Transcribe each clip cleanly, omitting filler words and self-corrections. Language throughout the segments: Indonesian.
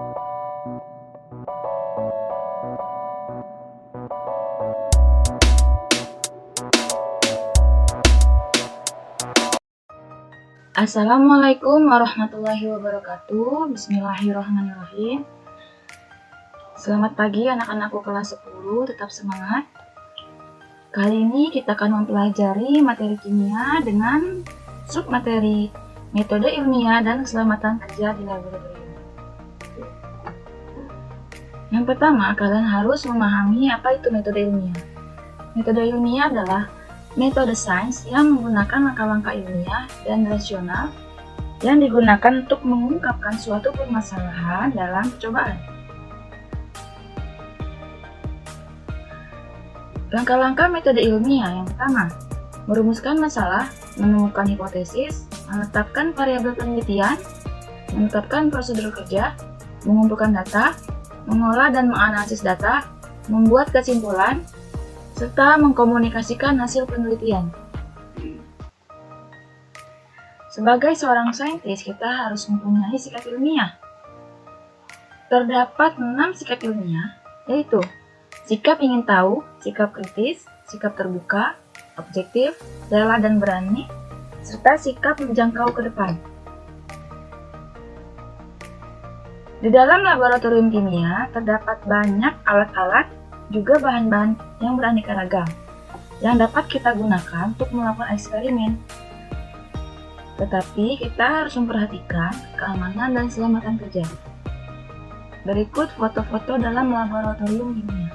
Assalamualaikum warahmatullahi wabarakatuh. Bismillahirrahmanirrahim. Selamat pagi anak-anakku kelas 10, tetap semangat. Kali ini kita akan mempelajari materi kimia dengan submateri metode ilmiah dan keselamatan kerja di laboratorium. Yang pertama, kalian harus memahami apa itu metode ilmiah. Metode ilmiah adalah metode sains yang menggunakan langkah-langkah ilmiah dan rasional yang digunakan untuk mengungkapkan suatu permasalahan dalam percobaan. Langkah-langkah metode ilmiah yang pertama, merumuskan masalah, menemukan hipotesis, menetapkan variabel penelitian, menetapkan prosedur kerja, mengumpulkan data, mengolah dan menganalisis data, membuat kesimpulan, serta mengkomunikasikan hasil penelitian. Sebagai seorang saintis, kita harus mempunyai sikap ilmiah. Terdapat 6 sikap ilmiah, yaitu sikap ingin tahu, sikap kritis, sikap terbuka, objektif, rela dan berani, serta sikap menjangkau ke depan. Di dalam laboratorium kimia, terdapat banyak alat-alat juga bahan-bahan yang beraneka ragam yang dapat kita gunakan untuk melakukan eksperimen. Tetapi kita harus memperhatikan keamanan dan keselamatan kerja. Berikut foto-foto dalam laboratorium kimia.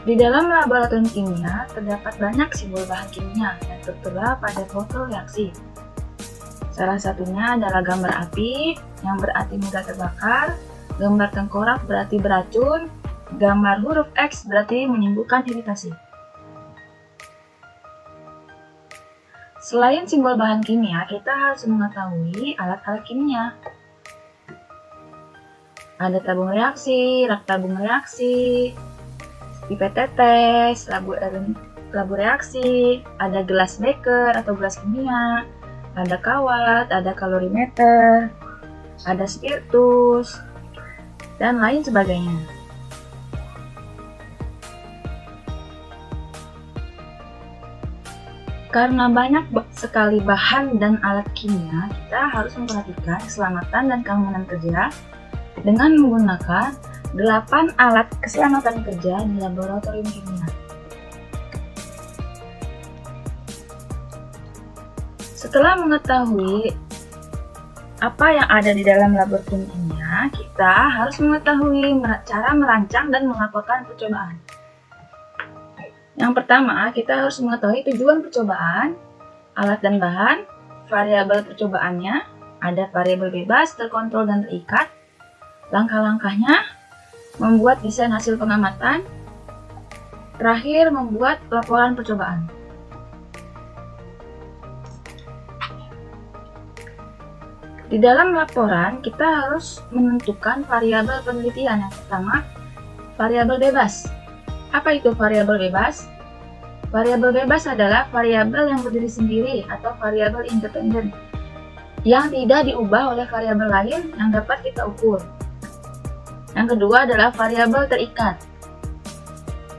Di dalam laboratorium kimia terdapat banyak simbol bahan kimia yang tertera pada foto reaksi. Salah satunya adalah gambar api yang berarti mudah terbakar, gambar tengkorak berarti beracun, gambar huruf X berarti menimbulkan iritasi. Selain simbol bahan kimia, kita harus mengetahui alat-alat kimia. Ada tabung reaksi, rak tabung reaksi, pipet tetes, labu reaksi, ada gelas beker atau gelas kimia, ada kawat, ada kalorimeter, ada spiritus, dan lain sebagainya. Karena banyak sekali bahan dan alat kimia, kita harus memperhatikan keselamatan dan keamanan kerja dengan menggunakan 8 alat keselamatan kerja di laboratorium kimia. Setelah mengetahui apa yang ada di dalam laboratorium kimia, kita harus mengetahui cara merancang dan melakukan percobaan. Yang pertama, kita harus mengetahui tujuan percobaan, alat dan bahan, variabel percobaannya, ada variabel bebas, terkontrol dan terikat, langkah-langkahnya, membuat desain hasil pengamatan, terakhir membuat laporan percobaan. Di dalam laporan, kita harus menentukan variabel penelitian. Yang pertama, variabel bebas. Apa itu variabel bebas? Variabel bebas adalah variabel yang berdiri sendiri atau variabel independen yang tidak diubah oleh variabel lain yang dapat kita ukur. Yang kedua adalah variabel terikat.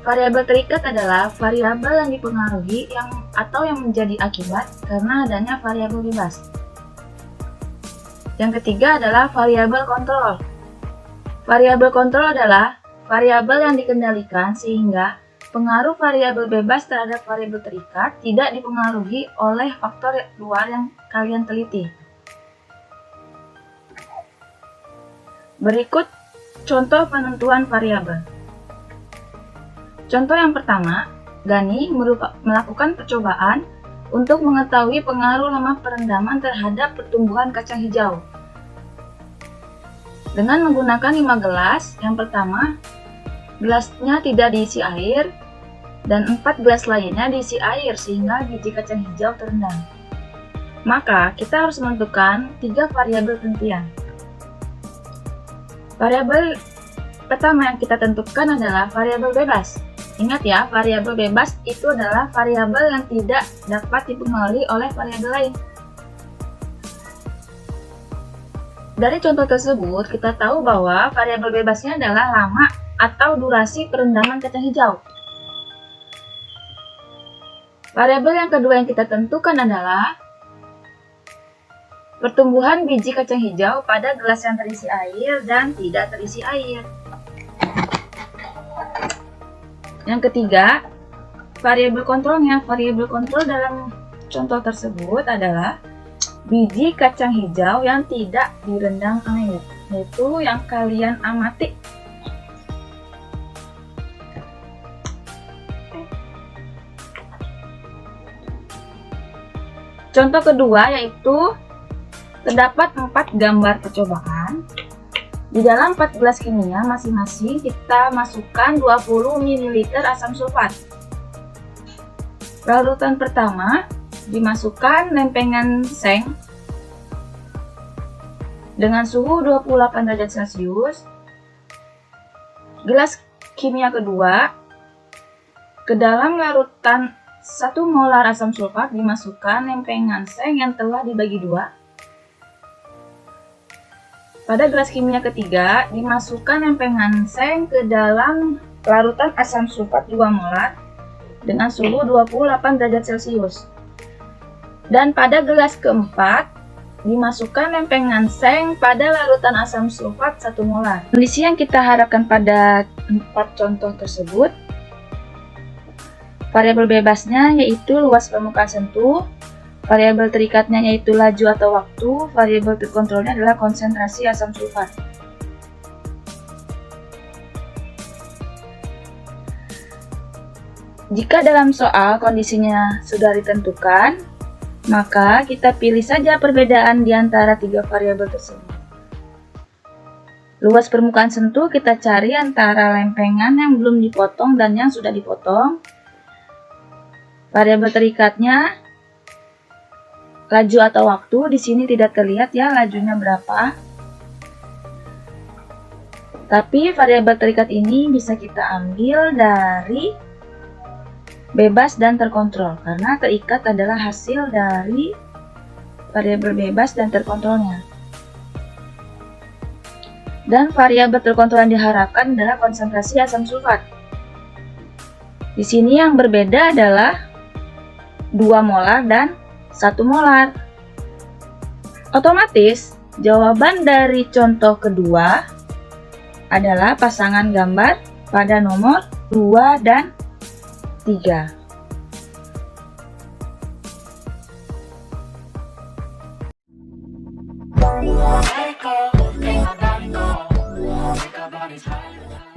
Variabel terikat adalah variabel yang dipengaruhi atau yang menjadi akibat karena adanya variabel bebas. Yang ketiga adalah variabel kontrol. Variabel kontrol adalah variabel yang dikendalikan sehingga pengaruh variabel bebas terhadap variabel terikat tidak dipengaruhi oleh faktor luar yang kalian teliti. Berikut contoh penentuan variabel. Contoh yang pertama, Gani melakukan percobaan untuk mengetahui pengaruh lama perendaman terhadap pertumbuhan kacang hijau. Dengan menggunakan 5 gelas, yang pertama, gelasnya tidak diisi air, dan 4 gelas lainnya diisi air sehingga biji kacang hijau terendam. Maka, kita harus menentukan 3 variabel penelitian. Variabel pertama yang kita tentukan adalah variabel bebas. Ingat ya, variabel bebas itu adalah variabel yang tidak dapat dipengaruhi oleh variabel lain. Dari contoh tersebut, kita tahu bahwa variabel bebasnya adalah lama atau durasi perendaman kacang hijau. Variabel yang kedua yang kita tentukan adalah pertumbuhan biji kacang hijau pada gelas yang terisi air dan tidak terisi air. Yang ketiga, variabel kontrolnya. Variabel kontrol dalam contoh tersebut adalah biji kacang hijau yang tidak direndam air, yaitu yang kalian amati. Contoh kedua yaitu terdapat 4 gambar percobaan. Di dalam 4 gelas kimia masing-masing kita masukkan 20 ml asam sulfat. Larutan pertama dimasukkan lempengan seng dengan suhu 28 derajat Celcius. Gelas kimia kedua, ke dalam larutan 1 molar asam sulfat dimasukkan lempengan seng yang telah dibagi 2. Pada gelas kimia ketiga, dimasukkan lempengan seng ke dalam larutan asam sulfat 2 molar dengan suhu 28 derajat Celcius. Dan pada gelas keempat, dimasukkan lempengan seng pada larutan asam sulfat 1 molar. Kondisi yang kita harapkan pada 4 contoh tersebut, variabel bebasnya yaitu luas permukaan sentuh, variabel terikatnya yaitu laju atau waktu, variabel terkontrolnya adalah konsentrasi asam sulfat. Jika dalam soal kondisinya sudah ditentukan, maka kita pilih saja perbedaan di antara 3 variabel tersebut. Luas permukaan sentuh kita cari antara lempengan yang belum dipotong dan yang sudah dipotong. Variabel terikatnya laju atau waktu, di sini tidak terlihat ya lajunya berapa. Tapi variabel terikat ini bisa kita ambil dari bebas dan terkontrol, karena terikat adalah hasil dari variabel bebas dan terkontrolnya. Dan variabel terkontrol yang diharapkan adalah konsentrasi asam sulfat. Di sini yang berbeda adalah 2 molar dan 1 molar. Otomatis, jawaban dari contoh kedua adalah pasangan gambar pada nomor 2 dan 3. Let it go, make my body go, make our bodies higher.